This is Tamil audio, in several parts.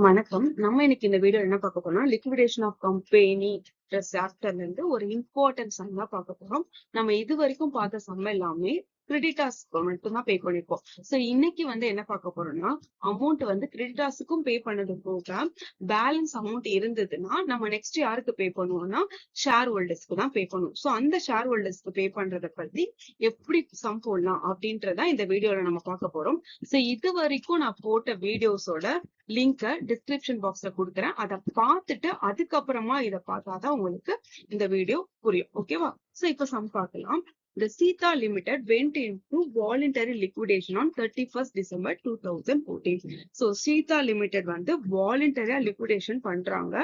வணக்கம். நம்ம இன்னைக்கு இந்த வீடியோ என்ன பார்க்க போறோம்னா, லிக்விடேஷன் ஆஃப் கம்பெனி சாப்டர்ல இருந்து ஒரு இம்பார்ட்டன்ட் சம் தான் பார்க்க போறோம். நம்ம இது வரைக்கும் பார்த்த சம் எல்லாமே கிரெடிட்டாஸ் மட்டும் தான் பே பண்ணிருப்போம். சோ இன்னைக்கு என்ன பார்க்க போறோம்னா, அமௌண்ட் கிரெடிட்டாஸுக்கும் பே பண்ணது போக பேலன்ஸ் அமௌண்ட் இருந்ததுன்னா நம்ம நெக்ஸ்ட் யாருக்கு பே பண்ணுவோம்னா ஷேர் ஹோல்டர்ஸ்க்கு தான் பே பண்ணுவோம். சோ அந்த ஷேர் ஹோல்டர்ஸ்க்கு பே பண்றத பத்தி எப்படி சம் போடலாம் அப்படின்றத இந்த வீடியோல நம்ம பார்க்க போறோம். சோ இது வரைக்கும் நான் போட்ட வீடியோஸோட லிங்க டிஸ்கிரிப்ஷன் பாக்ஸ்ல கொடுக்குறேன். அதை பார்த்துட்டு அதுக்கப்புறமா இதை பார்த்தாதான் உங்களுக்கு இந்த வீடியோ புரியும். ஓகேவா? சோ இப்ப சம் பார்க்கலாம். The Sita Limited went into voluntary liquidation on 31st December 2014. So Sita Limited voluntary liquidation பண்றாங்க.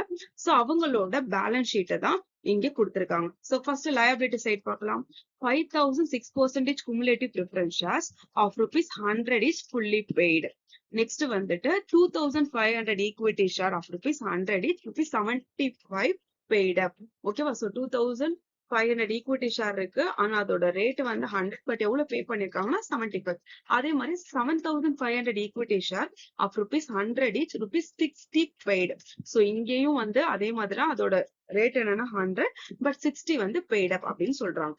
So அவங்களோட பேலன்ஸ் ஷீட்டை தான் இங்க கொடுத்திருக்காங்க. So first liability side பார்க்கலாம். 5,006% cumulative preference shares of rupees 100 is fully paid. Next 2,500 equity share of rupees 100 is rupees 75 paid up. ஓகேவா? So 2,500 ஈக்விட்டி ஷேர் இருக்கு. ஆனா அதோட ரேட் 100, பட் எவ்வளவு பே பண்ணிருக்காங்கன்னா 75. அதே மாதிரி 7,500 equity share of rupees 100 each rupees 60 paid. So இங்கேயும் அதே மாதிரி அதோட ரேட் என்னன்னா 100, பட் 60 paid up அப்படின்னு சொல்றாங்க.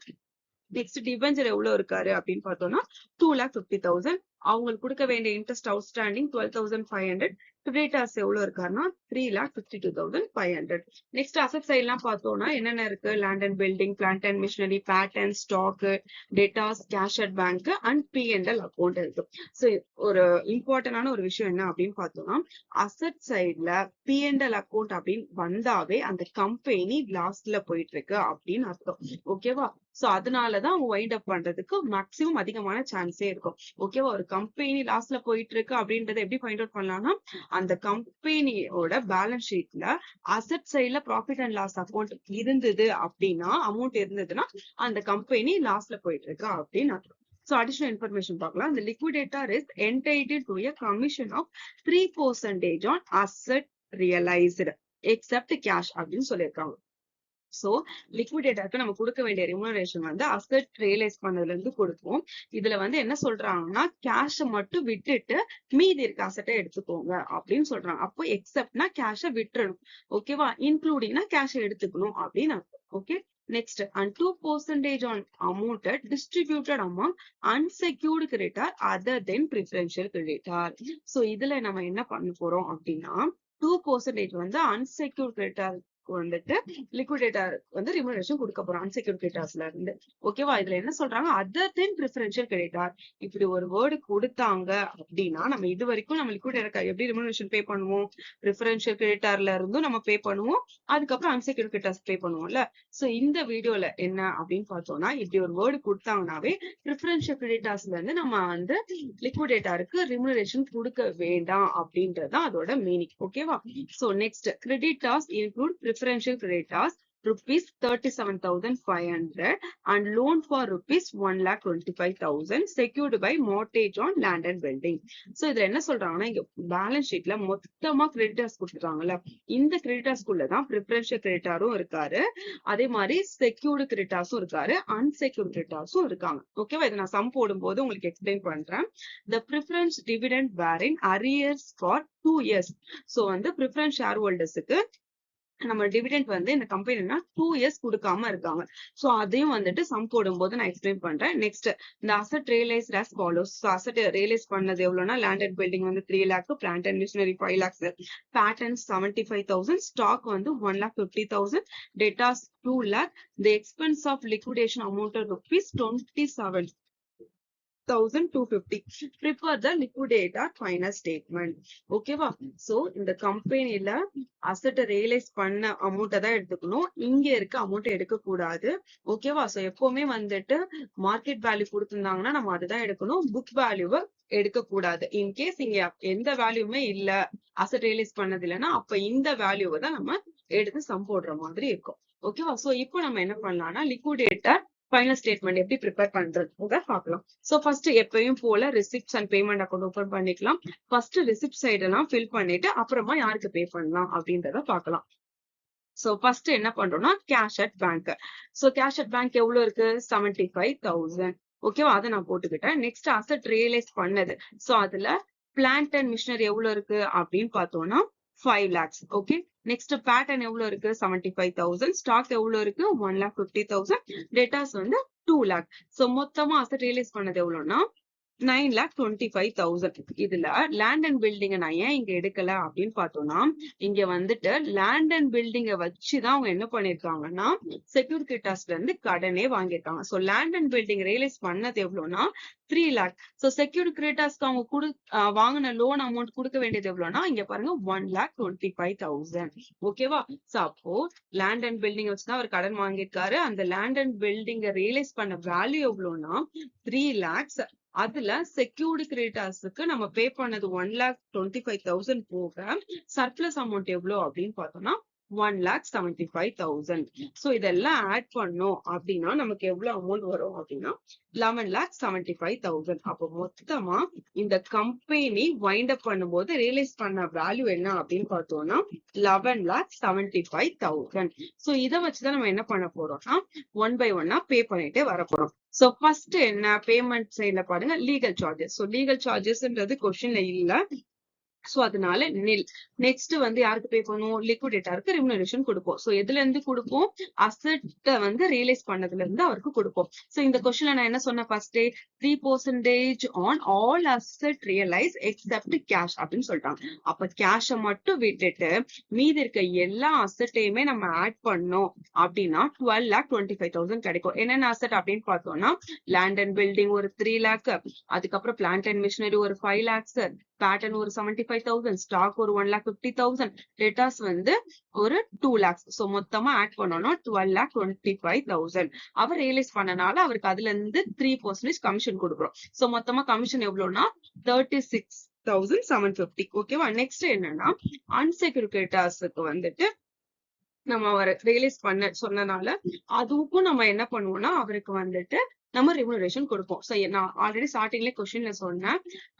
நெக்ஸ்ட் டிபெஞ்சர் எவ்வளவு இருக்காரு அப்படின்னு பார்த்தோம்னா 2,50,000. அவங்களுக்கு கொடுக்க வேண்டிய இன்ட்ரெஸ்ட் அவுட்ஸ்டாண்டிங் 12,500. கிரெடிட்டார்ஸ் எவ்வளவு இருக்காருன்னா 3,52,500. நெக்ஸ்ட் அசெட் சைட் எல்லாம் பார்த்தோம்னா என்னென்ன இருக்கு? Land and building, plant and machinery, patent, stock, debtors, cash at bank and P&L account இருக்கு. சோ ஒரு இம்பார்ட்டன்டான ஒரு விஷயம் என்ன அப்படின்னு பார்த்தோம்னா, அசெட் சைட்ல P&L அக்கௌண்ட் அப்படின்னு வந்தாவே அந்த கம்பெனி லாஸ்ட்ல போயிட்டு இருக்கு அப்படின்னு அர்த்தம். ஓகேவா? சோ அதனாலதான் வைண்ட் அப் பண்றதுக்கு மேக்சிமம் அதிகமான சான்ஸே இருக்கும். ஓகேவா? ஒரு கம்பெனி லாஸ்ட்ல போயிட்டு இருக்கு அப்படின்றத எப்படி ஃபைண்ட் அவுட் பண்ணலாம்னா, அந்த கம்பெனியோட பேலன்ஸ் ஷீட்ல அசெட் சைட்ல ப்ராஃபிட் அண்ட் லாஸ் அக்கௌண்ட் இருந்தது அப்படின்னா, அமௌண்ட் இருந்ததுன்னா அந்த கம்பெனி லாஸ்ட்ல போயிட்டு இருக்கு அப்படின்னு அர்த்தம். So additional information பார்க்கலாம். The liquidator is entitled to a commission of 3% on asset realized except cash அப்படின்னு சொல்லியிருக்காங்க. சோ லிக்விடேட்டருக்கு நம்ம கொடுக்க வேண்டிய ரெமுனரேஷன் அசெட் ரியலைஸ் பண்ணதுல இருந்து கொடுப்போம். இதுல என்ன சொல்றாங்கன்னா, கேஷ மட்டும் விட்டுட்டு மீதி இருக்க அசெட்டை எடுத்துக்கோங்க அப்படின்னு சொல்றாங்க. அப்போ எக்ஸப்ட்னா கேஷ விட்டுறணும். ஓகேவா? இன்க்ளூடிங்னா கேஷ எடுத்துக்கணும் அப்படின்னு அர்த்தம். Okay. Next, and 2% on amount distributed among unsecured creditor other than preferential creditor. So இதுல நம்ம என்ன பண்ண போறோம் அப்படின்னா, 2% unsecured creditor லிக்விடேட்டர் ரிமுனரேஷன் கொடுக்க போறோம் அன்செக்யூர்ட் கிரெடிட்டார்ஸ்ல இருந்து. ஓகேவா? இதுல என்ன சொல்றாங்க? அதர் தென் பிரிஃபரன்ஷியல் கிரெடிட்டார். இப்படி ஒரு வேர்டு கொடுத்தாங்க அப்படின்னா, நம்ம இது வரைக்கும் நம்ம லிக்விடேட்டர் எப்படி ரிமுனரேஷன் பே பண்ணுவோம்? பிரிஃபரன்ஷியல் கிரெடிட்டார்ல இருந்தும் நம்ம பே பண்ணுவோம், அதுக்கப்புறம் அன்செக்யூர்ட் கிரெடிட்டார்ஸ் பே பண்ணுவோம்ல. சோ இந்த வீடியோல என்ன அப்படின்னு பார்த்தோம்னா, இப்படி ஒரு வேர்டு கொடுத்தாங்கன்னாவே பிரிஃபரன்ஷியல் கிரெடிட்டார்ஸ்ல இருந்து நம்ம லிக்விடேட்டருக்கு ரிமுனரேஷன் கொடுக்க வேண்டாம் அப்படின்றதுதான் அதோட மீனிங். ஓகேவா? So next, creditors include preferential creditors rupees 37,500 and loan for rupees 1,25,000 secured by mortgage on land and building. So இதுல என்ன சொல்றாங்கன்னா, இங்க பேலன்ஸ் ஷீட்ல மொத்தமா கிரெடிட்டர்ஸ் கொடுத்துருக்காங்கல்ல, இந்த கிரெடிட்டர்ஸ்குள்ளதான் பிரிஃபரன்ஷியல் கிரெடிட்டாரும் இருக்காரு, அதே மாதிரி செக்யூர்டு கிரெடிட்டார்ஸும் இருக்காரு, அன்செக்யூர்ட் கிரெடிட்டார்ஸும் இருக்காங்க. ஓகேவா? இதை நான் சம் போடும்போது உங்களுக்கு எக்ஸ்பிளைன் பண்றேன். The preference dividend bearing arrears for 2 years. So preference shareholdersக்கு நம்ம டிவிடெண்ட் இந்த கம்பெனினா 2 years கொடுக்காம இருக்காங்க. சோ அதையும் சம் போடும்போது நான் எக்ஸ்பிளைன் பண்றேன். நெக்ஸ்ட், இந்த asset realised as follows. So asset realise பண்ணது எவ்வளவுனா, land and building 3 lakh, plant and machinery 5 lakhs, patterns 75,000, stock 1,50,000, debtors 2 lakh. The expense of liquidation amounted rupees 27,250. Prepare the liquidator final statement. ஓகேவா? சோ இந்த கம்பெனில அசெட் ரியலைஸ் பண்ண அமௌண்ட் தான் எடுத்துக்கணும், இங்க இருக்க அமௌண்ட் எடுக்க கூடாது. ஓகேவா? சோ எப்பவுமே மார்க்கெட் வேல்யூ கொடுத்திருந்தாங்கன்னா நம்ம அதுதான் எடுக்கணும், புக் வேல்யூவை எடுக்க கூடாது. இன்கேஸ் இங்க எந்த வேல்யூமே இல்ல, அசெட் ரியலைஸ் பண்ணது இல்லைன்னா, அப்ப இந்த வேல்யூவை தான் நம்ம எடுத்து சம் போடுற மாதிரி இருக்கும். ஓகேவா? சோ இப்போ நம்ம என்ன பண்ணலாம்னா, லிக்விடேட்டர் ஃபைனல் ஸ்டேட்மெண்ட் எப்படி ப்ரிப்பேர் பண்றது பார்க்கலாம். சோ ஃபர்ஸ்ட் எப்பயும் போல receipts and payment account open பண்ணிக்கலாம். ஃபர்ஸ்ட் ரிசிப்ட் சைடு எல்லாம் ஃபில் பண்ணிட்டு அப்புறமா யாருக்கு பே பண்ணலாம் அப்படின்றத பார்க்கலாம். சோ ஃபர்ஸ்ட் என்ன பண்றோம்னா, cash at bank. So cash at bank எவ்வளவு இருக்கு? 75,000. ஓகேவா? அதை நான் போட்டுக்கிட்டேன். நெக்ஸ்ட் அசெட் ரியலைஸ் பண்ணது. சோ அதுல பிளான்ட் அண்ட் மிஷினரி எவ்வளவு இருக்கு அப்படின்னு பார்த்தோம்னா 5 lakhs. ஓகே, நெக்ஸ்ட் பேட்டர்ன் எவ்வளவு இருக்கு? 75,000. ஸ்டாக் எவ்வளவு இருக்கு? 1,50,000. டேட்டாஸ் வந்து 2 lakh. சோ மொத்தமா அசட் ரியலைஸ் பண்ணது எவ்வளவுன்னா 9,25,000. இதுல லேண்ட் அண்ட் பில்டிங் நான் ஏன் இங்க எடுக்கல அப்படின்னு பார்த்தோம்னா, இங்க வந்துட்டு லேண்ட் அண்ட் பில்டிங்க வச்சுதான் அவங்க என்ன பண்ணிருக்காங்கன்னா செக்யூர் கிரெடிட்டார்ஸ்ல இருந்து கடனே வாங்கியிருக்காங்க. So land and building realise பண்ணது எவ்வளவுனா 3 lakh. சோ செக்யூர் கிரெடிட்டார்ஸ்க்கு அவங்க வாங்கின லோன் அமௌண்ட் கொடுக்க வேண்டியது எவ்வளவுனா இங்க பாருங்க 1,25,000. ஓகேவா? சோ அப்போ லேண்ட் அண்ட் பில்டிங் வச்சுதான் அவர் கடன் வாங்கியிருக்காரு. அந்த லேண்ட் அண்ட் பில்டிங் ரியலைஸ் பண்ண வேல்யூ எவ்வளவுனா 3 lakhs. அதுல செக்யூர்டு கிரெடிட்டார்ஸுக்கு நம்ம பே பண்ணது 1,25,000 போக சர்ப்ளஸ் அமௌண்ட் எவ்வளவு அப்படின்னு பார்த்தோம்னா 1,75,000. சோ இதெல்லாம் ஆட் பண்ணோம் அப்படின்னா நமக்கு எவ்வளவு அமௌண்ட் வரும் அப்படின்னா 11,75,000. அப்போ மொத்தமா இந்த கம்பெனி வைண்ட் அப் பண்ணும்போது ரியலைஸ் பண்ண வேல்யூ என்ன அப்படின்னு பார்த்தோம்னா 11,75,000. சோ இதை வச்சுதான் நம்ம என்ன பண்ண போறோம்னா 1 by 1 பே பண்ணிட்டே வர போறோம். சோ ஃபர்ஸ்ட் என்ன பேமெண்ட் சைட்ல பாருங்க லீகல் சார்ஜஸ். சோ லீகல் சார்ஜஸ்ன்றது கொஸ்டின்ல இல்ல. சோ அதனால நில். நெக்ஸ்ட் வந்து யாருக்கு பே பண்ணுவோம்? லிக்விடேட்டருக்கு ரெமுனரேஷன் கொடுப்போம். சோ எதுல இருந்து கொடுப்போம்? அசெட்ட வந்து ரியலைஸ் பண்ணதுல இருந்து அவருக்கு கொடுப்போம். சோ இந்த கொஸ்டின்ல நான் என்ன சொன்ன first 3% on all asset realise accept cash அப்படின்னு சொல்லிட்டாங்க. அப்ப கேஷ மட்டும் விட்டுட்டு மீதி இருக்க எல்லா அசெட்டையுமே நம்ம ஆட் பண்ணோம் அப்படின்னா 12,25,000 கிடைக்கும். என்னென்ன அசெட் அப்படின்னு பார்த்தோம்னா லேண்ட் அண்ட் பில்டிங் ஒரு 3 lakh, அதுக்கப்புறம் பிளான்ட் அண்ட் மிஷினரி ஒரு 5 lakhs, பேட்டர்ன் ஒரு 75,000, ஸ்டாக் ஒரு 1,50,000, டேட்டாஸ் வந்து ஒரு 2 lakhs. சோ மொத்தமா ஆட் பண்ணோம்னா 12,25,000. அவர் ரியலைஸ் பண்ணனால அவருக்கு அதுல இருந்து 3% கமிஷன் கொடுக்குறோம். சோ மொத்தமா கமிஷன் எவ்வளவுனா 36,750. ஓகேவா? நெக்ஸ்ட் என்னன்னா அன்செக்யூர்ட் கிரெடிட்டார்ஸ்க்கு வந்துட்டு நம்ம அவரை ரியலைஸ் பண்ண சொன்னனால அதுக்கும் நம்ம என்ன பண்ணுவோம்னா அவருக்கு வந்துட்டு நம்ம ரெமுனரேஷன் கொடுப்போம். சோ நான் ஆல்ரெடி ஸ்டார்டிங்ல கொஸ்டின்ல சொன்னேன்,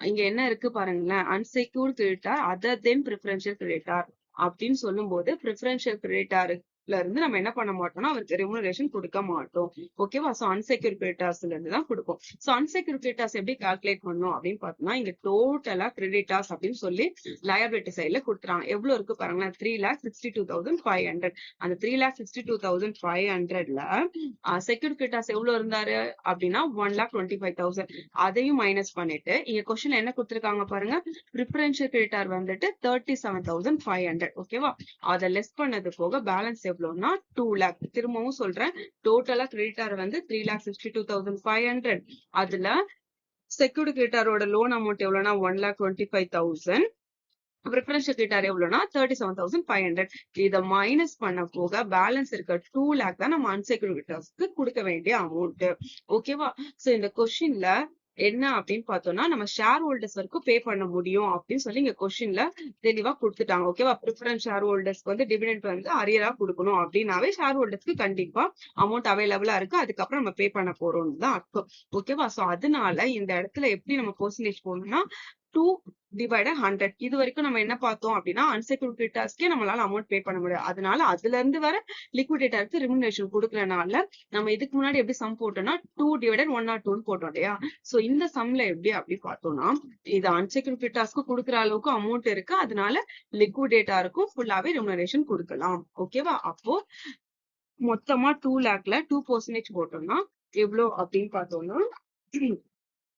இங்க என்ன இருக்கு பாருங்களேன், அன்செக்யூர்ட் கிரெடிட்டார் அதர் தென் பிரிஃபரன்ஷியல் கிரெடிட்டார் அப்படின்னு சொல்லும் போது பிரிஃபரன்ஷியல் கிரெடிட்டாருக்கு இருந்து நம்ம என்ன பண்ண மாட்டோம்னா அவருக்கு ரெமுனரேஷன் கொடுக்க மாட்டோம். ஓகேவா? சோ அன்செக்யூர் கிரெடிட்டார்ஸ்ல இருந்து தான் கொடுப்போம். சோ அன்செக்யூர் கிரெடிட்டார்ஸ் எப்படி கால்குலேட் பண்ணணும் அப்படின்னு பார்த்தோம்னா இங்க டோட்டலா கிரெடிட்டார்ஸ் அப்படின்னு சொல்லி லயபிலிட்டி சைட்ல கொடுத்துறாங்க. எவ்வளவு இருக்கு பாருங்களேன், 3,62,500. அந்த 3,62,500ல செக்யூர் கிரெடிட்டார்ஸ் எவ்வளவு இருந்தாரு அப்படின்னா 1,25,000. அதையும் மைனஸ் பண்ணிட்டு இங்க கொஸ்டின்ல என்ன கொடுத்திருக்காங்க பாருங்க, ப்ரிஃபரன்ஷியல் கிரெடிட்டார் வந்துட்டு 37,500. ஓகேவா? அதை லெஸ் பண்ணது போக பேலன்ஸ் எவ்வளவுனா 2 lakh. திரும்பவும் சொல்றேன், டோட்டலா கிரெடிட்டார் வந்து 3,62,500. அதுல செக்யூர்டு கிரெடிட்டாரோட லோன் அமௌண்ட் எவ்வளவுனா 1,25,000. ப்ரிஃபரன்ஷியல் கிரெடிட்டார் எவ்வளவுனா 37,500. இதை மைனஸ் பண்ண போக பேலன்ஸ் இருக்க 2 lakh தான் நம்ம அன்செக்யூர்ட் கிரெடிட்டார்ஸ்க்கு கொடுக்க வேண்டிய அமௌண்ட். ஓகேவா? சோ இந்த கொஸ்டின்ல என்ன அப்படின்னு பார்த்தோம்னா நம்ம ஷேர் ஹோல்டர்ஸ் வரைக்கும் பே பண்ண முடியும் அப்படின்னு சொல்லி இங்க கொஸ்டின்ல தெளிவா கொடுத்துட்டாங்க. ஓகேவா? ப்ரிஃபரன்ஸ் ஷேர் ஹோல்டர்ஸ்க்கு வந்து டிவிடெண்ட் வந்து அரியரா கொடுக்கணும் அப்படின்னாவே ஷேர் ஹோல்டர்ஸ்க்கு கண்டிப்பா அமௌண்ட் அவைலபிளா இருக்கு, அதுக்கப்புறம் நம்ம பே பண்ண போறோம்னு தான் அர்த்தம். ஓகேவா? சோ அதனால இந்த இடத்துல எப்படி நம்ம பெர்சன்டேஜ் போடணும்னா 2/100. இது வரைக்கும் நம்ம என்ன பார்த்தோம் அப்படின்னா அன்செக்யூர்ட் கிரெடிட்டார்ஸ்க்கே நம்மளால அமௌண்ட் பே பண்ண முடியாது. அதனால அதுல இருந்து வர லிக்விடேட்டருக்கு ரெமுனரேஷன் கொடுக்கறனால நம்ம இதுக்கு முன்னாடி எப்படி சம் போட்டோம்னா 2/102 போட்டோம் இல்லையா? சோ இந்த சம்ல எப்படி அப்படி பார்த்தோம்னா இது அன்செக்யூர்ட் கிரெடிட்டார்ஸ்க்கு கொடுக்குற அளவுக்கு அமௌண்ட் இருக்கு, அதனால லிக்விடேட்டருக்கும் ஃபுல்லாவே ரெமுனரேஷன் கொடுக்கலாம். ஓகேவா? அப்போ மொத்தமா 2 lakhல 2% போட்டோம்னா எவ்வளவு அப்படின்னு பார்த்தோம்னா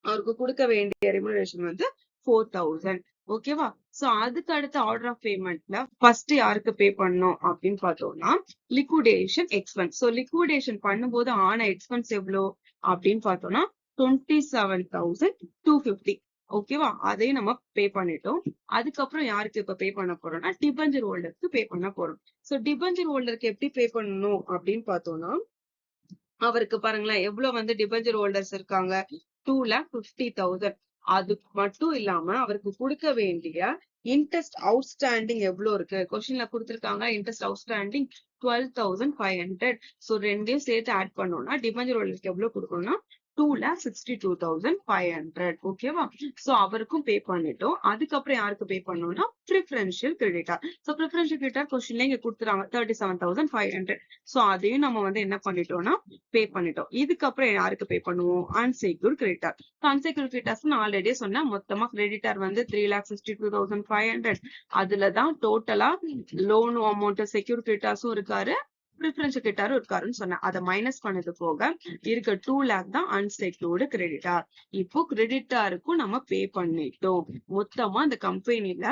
அவருக்கு கொடுக்க வேண்டிய ரெமுனரேஷன் வந்து 4,000. ஓகேவா? சோ அதுக்கு அடுத்த ஆர்டர் ஆஃப் பேமெண்ட்ல ஃபர்ஸ்ட் யாருக்கு பே பண்ணணும் அப்படின்னு பார்த்தோம்னா லிக்விடேஷன் எக்ஸ்பென்ஸ். சோ லிக்விடேஷன் பண்ணும்போது ஆன எக்ஸ்பென்ஸ் எவ்வளவு அப்படின்னு பார்த்தோம்னா 27,250. ஓகேவா? அதையும் நம்ம பே பண்ணிட்டோம். அதுக்கப்புறம் யாருக்கு இப்ப பே பண்ண போறோம்னா டிபெஞ்சர் ஹோல்டருக்கு பே பண்ண போறோம். சோ டிபெஞ்சர் ஹோல்டருக்கு எப்படி பே பண்ணணும் அப்படின்னு பார்த்தோம்னா அவருக்கு பாருங்களேன் எவ்வளவு வந்து டிபெஞ்சர் ஹோல்டர்ஸ் இருக்காங்க, 2,50,000. அது மட்டும் இல்லாம அவருக்கு கொடுக்க வேண்டிய இன்ட்ரெஸ்ட் அவுட்ஸ்டாண்டிங் எவ்வளவு இருக்கு கொஸ்டின்ல கொடுத்திருக்காங்க. Interest outstanding 12,500. சோ ரெண்டையும் சேர்த்து ஆட் பண்ணோம்னா டிபெஞ்சர் ஹோல்டருக்கு எவ்வளவு கொடுக்கணும்னா 2,62,500. ஓகேவா? சோ அவருக்கும் பே பண்ணிட்டோம். அதுக்கப்புறம் யாருக்கு பே பண்ணோம்னா preferential creditor. So preferential creditor கொஸ்டின்ல இங்க கொடுத்துறாங்க 37,500. சோ அதையும் நம்ம வந்து என்ன பண்ணிட்டோம்னா பே பண்ணிட்டோம். இதுக்கப்புறம் யாருக்கு பே பண்ணுவோம்? Unsecured creditor. அன்செக்யூர்ட் கிரெடிட்டார்ஸ் நான் ஆல்ரெடி சொன்னேன். மொத்தமா கிரெடிட்டார் வந்து 3,62,500. அதுலதான் டோட்டலா லோன் அமௌண்ட் செக்யூர் கிரெடிட்டார்ஸும் இருக்காரு, ப்ரிஃபரன்ஷியல் கிரெடிட்டாரும் இருக்காருன்னு சொன்னேன். அதை மைனஸ் பண்ணது போக இருக்க 2 lakh தான் அன்செக்யூர்டு கிரெடிட்டார். இப்போ கிரெடிட்டாருக்கும் நம்ம பே பண்ணிட்டோம். மொத்தமா அந்த கம்பெனில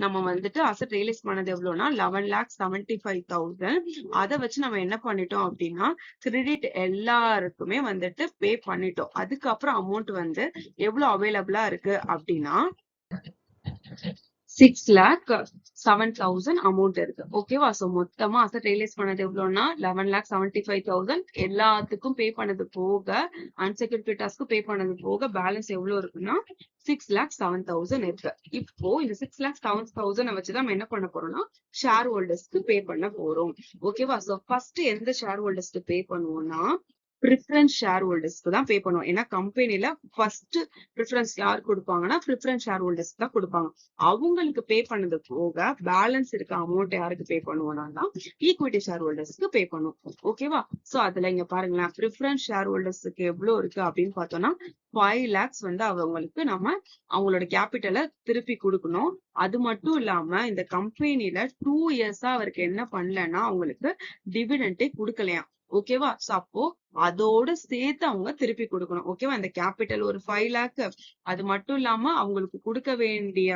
நம்ம வந்துட்டு அசட் ரியலைஸ் பண்ணது எவ்வளவுனா 11,75,000. அதை வச்சு நம்ம என்ன பண்ணிட்டோம் அப்படின்னா கிரெடிட் எல்லாருக்குமே வந்துட்டு பே பண்ணிட்டோம். அதுக்கப்புறம் அமௌண்ட் வந்து எவ்வளவு அவைலபிளா இருக்கு அப்படின்னா 6,07,000 அமௌண்ட் இருக்கு. ஓகேவா? சோ மொத்தமா அசட் ரியலைஸ் பண்ணது எவ்வளவுனா 11,75,000. எல்லாத்துக்கும் பே பண்ணது போக அன்செக்யூர்ட் கிரெடிட்டார்ஸ்க்கு பே பண்ணது போக பேலன்ஸ் எவ்வளவு இருக்குன்னா 6,07,000 இருக்கு. இப்போ இந்த 6,07,000 வச்சுதான் நம்ம என்ன பண்ண போறோம்னா ஷேர் ஹோல்டர்ஸ்க்கு பே பண்ண போறோம். ஓகேவா? சோ ஃபர்ஸ்ட் எந்த ஷேர் ஹோல்டர்ஸ்க்கு பே பண்ணுவோம்னா ப்ரிஃபரன்ஸ் ஷேர் ஹோல்டர்ஸ்க்கு தான் பே பண்ணுவோம். ஏன்னா கம்பெனில ஃபர்ஸ்ட் ப்ரிஃபரன்ஸ் யார் கொடுப்பாங்கன்னா ப்ரிஃபரன்ஸ் ஷேர் ஹோல்டர்ஸ் தான் கொடுப்பாங்க. அவங்களுக்கு பே பண்ணது போக பேலன்ஸ் இருக்க அமௌண்ட் யாருக்கு பே பண்ணுவோம்னா ஈக்விட்டி ஷேர் ஹோல்டர்ஸ்க்கு பே பண்ணுவோம். ஓகேவா? சோ அதுல இங்க பாருங்களேன், ப்ரிஃபரன்ஸ் ஷேர் ஹோல்டர்ஸ்க்கு எவ்வளவு இருக்கு அப்படின்னு பார்த்தோம்னா 5 lakhs வந்து அவங்களுக்கு நம்ம அவங்களோட கேபிட்டலை திருப்பி கொடுக்கணும். அது மட்டும் இல்லாம இந்த கம்பெனில 2 years-ஆ அவருக்கு என்ன பண்ணலன்னா அவங்களுக்கு டிவிடெண்டே கொடுக்கலையாம். ஓகேவா? சோ அப்போ அதோட சேர்த்து அவங்க திருப்பி கொடுக்கணும். ஓகேவா? இந்த கேபிட்டல் ஒரு 5 lakh, அது மட்டும் இல்லாம அவங்களுக்கு கொடுக்க வேண்டிய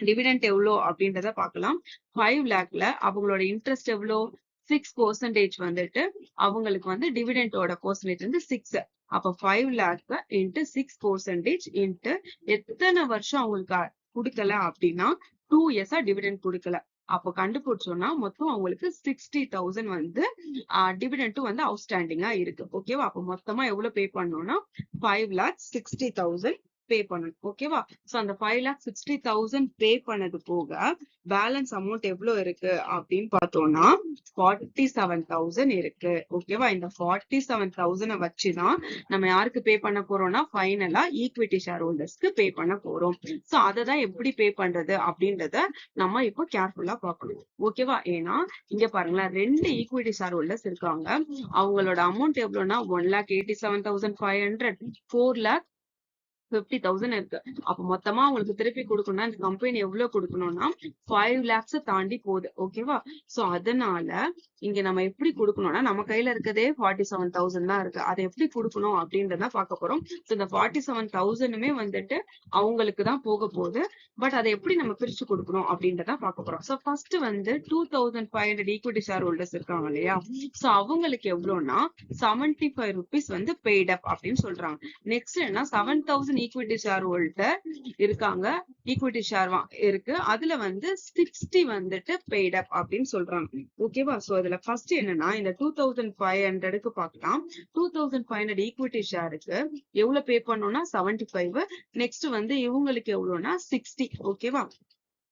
டிவிடெண்ட் எவ்வளோ அப்படின்றத பார்க்கலாம். 5 lakhல அவங்களோட இன்ட்ரெஸ்ட் எவ்வளோ 6% வந்துட்டு அவங்களுக்கு வந்து டிவிடெண்டோட பெர்சன்டேஜ் வந்து 6. அப்ப 5 lakh இன்ட்டு 6% இன்ட்டு எத்தனை வருஷம் அவங்களுக்கு கொடுக்கல அப்படின்னா 2 years-ஆ டிவிடெண்ட் கொடுக்கல. அப்போ கண்டுபிடிச்சோம்னா மொத்தம் அவங்களுக்கு 60,000 வந்து டிவிடெண்டும் வந்து அவுட்ஸ்டாண்டிங்கா இருக்கு. ஓகேவா? அப்போ மொத்தமா எவ்வளவு பே பண்ணோம்னா 5,60,000 பே பண்ணணும். ஓகேவா? சோ அந்த 5,60,000 பே பண்ணது போக பேலன்ஸ் அமௌண்ட் எவ்வளவு இருக்கு அப்படின்னு பார்த்தோம்னா 47,000 இருக்கு. ஓகேவா? இந்த 47,000 வச்சுதான் நம்ம யாருக்கு பே பண்ண போறோம்னா ஃபைனலா ஈக்விட்டி ஷேர் ஹோல்டர்ஸ்க்கு பே பண்ண போறோம். சோ அததான் எப்படி பே பண்றது அப்படின்றத நம்ம இப்போ கேர்ஃபுல்லா பார்க்கணும். ஓகேவா? ஏன்னா இங்க பாருங்களேன், 2 ஈக்விட்டி ஷேர் ஹோல்டர்ஸ் இருக்காங்க. அவங்களோட அமௌண்ட் எவ்வளவுனா 1,87,500, 4,50,000 இருக்கு. அப்ப மொத்தமா அவங்களுக்கு திருப்பி கொடுக்கணும்னா இந்த கம்பெனி எவ்வளவு கொடுக்கணும்னா 5 lakhs தாண்டி போகுது. ஓகேவா? சோ அதனால இங்க நம்ம எப்படி கொடுக்கணும்னா நம்ம கையில இருக்கதே 47,000 தான் இருக்கு. அதை எப்படி கொடுக்கணும் அப்படின்றத பார்க்க போறோம். சோ இந்த 47,000மே வந்துட்டு அவங்களுக்கு தான் போக போகுது. பட் அதை எப்படி நம்ம பிரிச்சு கொடுக்கணும் அப்படின்றத பார்க்க போறோம். சோ ஃபர்ஸ்ட் வந்து 2,500 ஈக்விட்டி ஷேர் ஹோல்டர்ஸ் இருக்காங்க இல்லையா? சோ அவங்களுக்கு எவ்வளவுனா 75 rupees வந்து பெய்ட் அப் அப்படின்னு சொல்றாங்க. நெக்ஸ்ட் என்ன 7,000 ஈக்விட்டி ஷேர் ஹோல்டர் இருக்காங்க, ஈக்விட்டி ஷேர் இருக்கு. அதுல வந்து 60 வந்துட்டு பெய்ட் அப் அப்படின்னு சொல்றாங்க. ஓகேவா? சோ அதுல ஃபர்ஸ்ட் என்னன்னா இந்த 2,500க்கு பார்க்கலாம். 2,500 ஈக்விட்டி ஷேருக்கு எவ்வளவு பே பண்ணோம்னா 75. நெக்ஸ்ட் வந்து இவங்களுக்கு எவ்வளவுனா 60. ஓகேவா?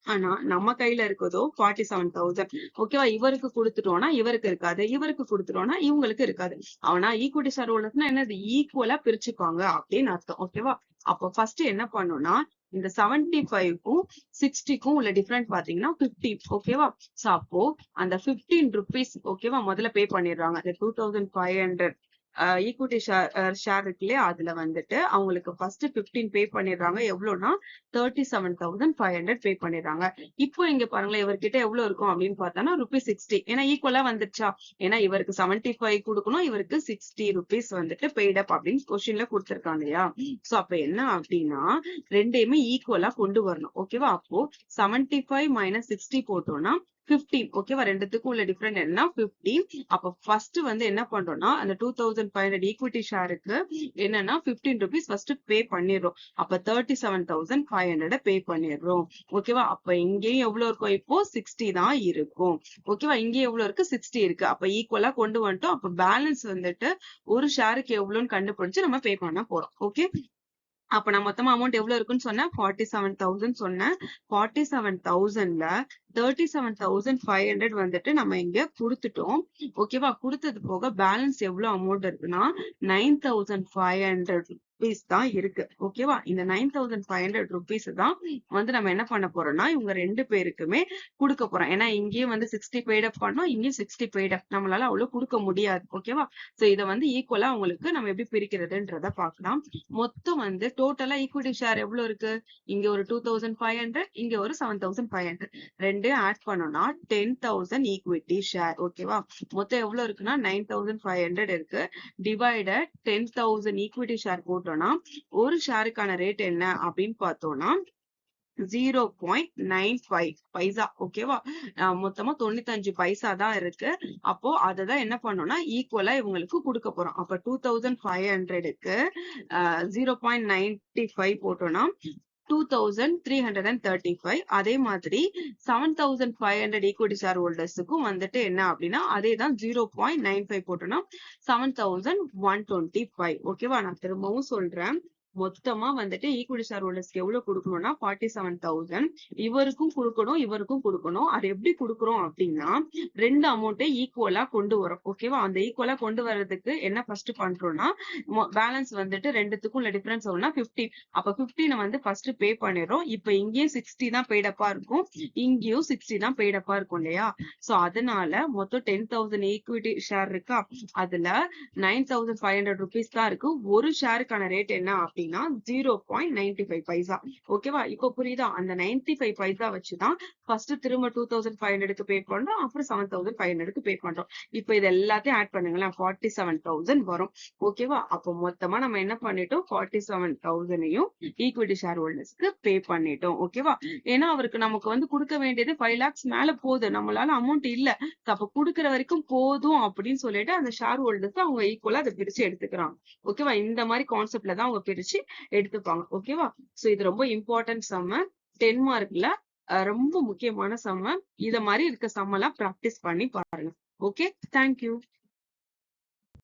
ஆனா நம்ம கையில இருக்கதோ 47,000. ஓகேவா? இவருக்கு கொடுத்துட்டோம்னா இவருக்கு இருக்காது, இவருக்கு கொடுத்துட்டோம்னா இவங்களுக்கு இருக்காது. ஆனா ஈக்விட்டி ஷேர் ஹோல்டர்ஸ்னா என்னது ஈக்குவலா பிரிச்சுப்பாங்க அப்படின்னு அர்த்தம். ஓகேவா? அப்போ ஃபர்ஸ்ட் என்ன பண்ணணும்னா இந்த 75க்கும் 60க்கும் உள்ள டிஃபரெண்ட் பாத்தீங்கன்னா 15. ஓகேவா? சோ அப்போ அந்த 15 rupees ஓகேவா முதல்ல பே பண்ணிடுறாங்க. அந்த 2,500 ஈக்விட்டி ஷேர் இருக்கு இல்லையா? அதுல வந்துட்டு அவங்களுக்கு ஃபர்ஸ்ட் 15 பே பண்ணிடுறாங்க. எவ்வளவுனா 37,500 பே பண்ணிடுறாங்க. இப்போ இங்க பாருங்களேன், இவர்கிட்ட எவ்வளவு இருக்கும் அப்படின்னு பார்த்தோம்னா ₹60. ஏன்னா ஈக்குவலா வந்துருச்சா? ஏன்னா இவருக்கு 75 கொடுக்கணும், இவருக்கு 60 rupees வந்துட்டு பெய்ட் அப் அப்படின்னு கொஸ்டின்ல கொடுத்திருக்காங்க இல்லையா? சோ அப்ப என்ன அப்படின்னா ரெண்டையுமே ஈக்குவலா கொண்டு வரணும். ஓகேவா? அப்போ 75 - 60 போட்டோம்னா 15. ஓகேவா? ரெண்டுத்துக்கும் உள்ள டிஃபரெண்ட் என்ன 15. அப்ப ஃபர்ஸ்ட் வந்து என்ன பண்றோம்னா அந்த 2,500 ஈக்விட்டி ஷேருக்கு என்னன்னா 15 rupees ஃபர்ஸ்ட் பே பண்ணிடுறோம். அப்ப 37,500 பே பண்ணிடுறோம். ஓகேவா? அப்ப இங்கேயும் எவ்வளவு இருக்கும்? இப்போ 60 தான் இருக்கும். ஓகேவா? இங்கேயும் எவ்வளவு இருக்கு? 60 இருக்கு. அப்ப ஈக்குவலா கொண்டு வந்துட்டோம். அப்ப பேலன்ஸ் வந்துட்டு ஒரு ஷேருக்கு எவ்வளவுன்னு கண்டுபிடிச்சு நம்ம பே பண்ண போறோம். ஓகே? அப்ப நான் மொத்தமா அமௌண்ட் எவ்வளவு இருக்குன்னு சொன்னேன் 47,000 சொன்னேன். 47,000ல 37,500 வந்துட்டு நம்ம இங்க குடுத்துட்டோம். ஓகேவா? குடுத்தது போக பேலன்ஸ் எவ்வளவு அமௌண்ட் இருக்குன்னா 9,500 ருபீஸ் தான் இருக்கு. ஓகேவா? இந்த 9,500 ருபீஸ் தான் வந்து நம்ம என்ன பண்ண போறோம்னா இவங்க 2 பேருக்குமே குடுக்க போறோம். ஏன்னா இங்கேயும் வந்து 60 பெய்ட் அப் பண்ணோம், இங்கேயும் 60 பெய்ட் அப். நம்மளால அவ்வளவு கொடுக்க முடியாது. ஓகேவா? சோ இதை வந்து ஈக்குவலா உங்களுக்கு நம்ம எப்படி பிரிக்கிறதுன்றத பார்க்கலாம். மொத்தம் வந்து டோட்டலா ஈக்விட்டி ஷேர் எவ்வளவு இருக்கு? இங்க ஒரு 2,500, இங்க ஒரு 7,500. ரெண்டையும் ஆட் பண்ணோம்னா 10,000 ஈக்விட்டி ஷேர். ஓகேவா? மொத்தம் எவ்வளவு இருக்குன்னா 9,500 இருக்கு. டிவைடட் 10,000 ஈக்விட்டி ஷேர் போட்டோம்னா ஒரு ஷேருக்கான ரேட் என்ன அப்படின்னு பார்த்தோம்னா 0.95 பைசா. ஓகேவா? மொத்தமா 95 பைசா தான் இருக்கு. அப்போ அததான் என்ன பண்ணோம்னா ஈக்குவலா இவங்களுக்கு கொடுக்க போறோம். அப்ப 2,500க்கு 0.95 போட்டோம்னா 2,335. அதே மாதிரி 7,500 ஈக்விட்டி ஷேர் ஹோல்டர்ஸுக்கும் வந்துட்டு என்ன அப்படின்னா அதேதான் 0.95 போட்டோம்னா 7,125. ஓகேவா? நான் திரும்பவும் சொல்றேன். மொத்தமா வந்துட்டு ஈக்விட்டி ஷேர் ஹோல்டர்ஸ்க்கு எவ்வளவு கொடுக்கணும்னா 47,000. இவருக்கும் கொடுக்கணும், இவருக்கும் கொடுக்கணும். அது எப்படி கொடுக்குறோம் அப்படின்னா ரெண்டு அமௌண்ட்டை ஈக்குவலா கொண்டு வரும். ஓகேவா? அந்த ஈக்குவலா கொண்டு வர்றதுக்கு என்ன ஃபர்ஸ்ட் பண்றோம்னா பேலன்ஸ் வந்துட்டு ரெண்டுத்துக்கும் உள்ள டிஃபரன்ஸ் எவ்வளவுனா 15. அப்ப 15 வந்து ஃபர்ஸ்ட் பே பண்ணிடுறோம். இப்ப இங்கேயும் 60 தான் பெய்டப்பா இருக்கும், இங்கேயும் 60 தான் பெய்டப்பா இருக்கும் இல்லையா? சோ அதனால மொத்தம் 10,000 ஈக்விட்டி ஷேர் இருக்கா, அதுல 9,500 ருபீஸ் தான் இருக்கு. ஒரு ஷேருக்கான ரேட் என்ன அப்படின்னா 0.95 பைசா. ஓகேவா? இப்ப புரியுதா? அந்த 95 பைசா வச்சுதான் ஃபர்ஸ்ட் திரும்ப 2,500க்கு பே பண்றோம், அப்புறம் 7,500க்கு பே பண்றோம். இப்ப இது எல்லாத்தையும் ஆட் பண்ணுங்களேன், 47,000 வரும். ஓகேவா? அப்போ மொத்தமா நம்ம என்ன பண்ணிட்டோம், 47,000யும் ஈக்விட்டி ஷேர் ஹோல்டர்ஸ்க்கு பே பண்ணிட்டோம். ஓகேவா? ஏன்னா அவருக்கு நமக்கு வந்து கொடுக்க வேண்டியது 5 lakhs மேல போகுது, நம்மளால அமௌண்ட் இல்ல. அப்ப குடுக்குற வரைக்கும் போதும் அப்படின்னு சொல்லிட்டு அந்த ஷேர் ஹோல்டர்ஸ் அவங்க ஈக்குவலா அதை பிரிச்சு எடுத்துக்கிறாங்க. ஓகேவா? இந்த மாதிரி கான்செப்ட்ல தான் அவங்க பிரிச்சு எடுத்துப்பாங்க. ஓகேவா? சோ இது ரொம்ப இம்பார்ட்டன்ட் சம்ம. 10 மார்க்ல ரொம்ப முக்கியமான சம்ம. இத மாதிரி இருக்க சம்ம எல்லாம் பிராக்டிஸ் பண்ணி பாருங்க. Okay, thank you.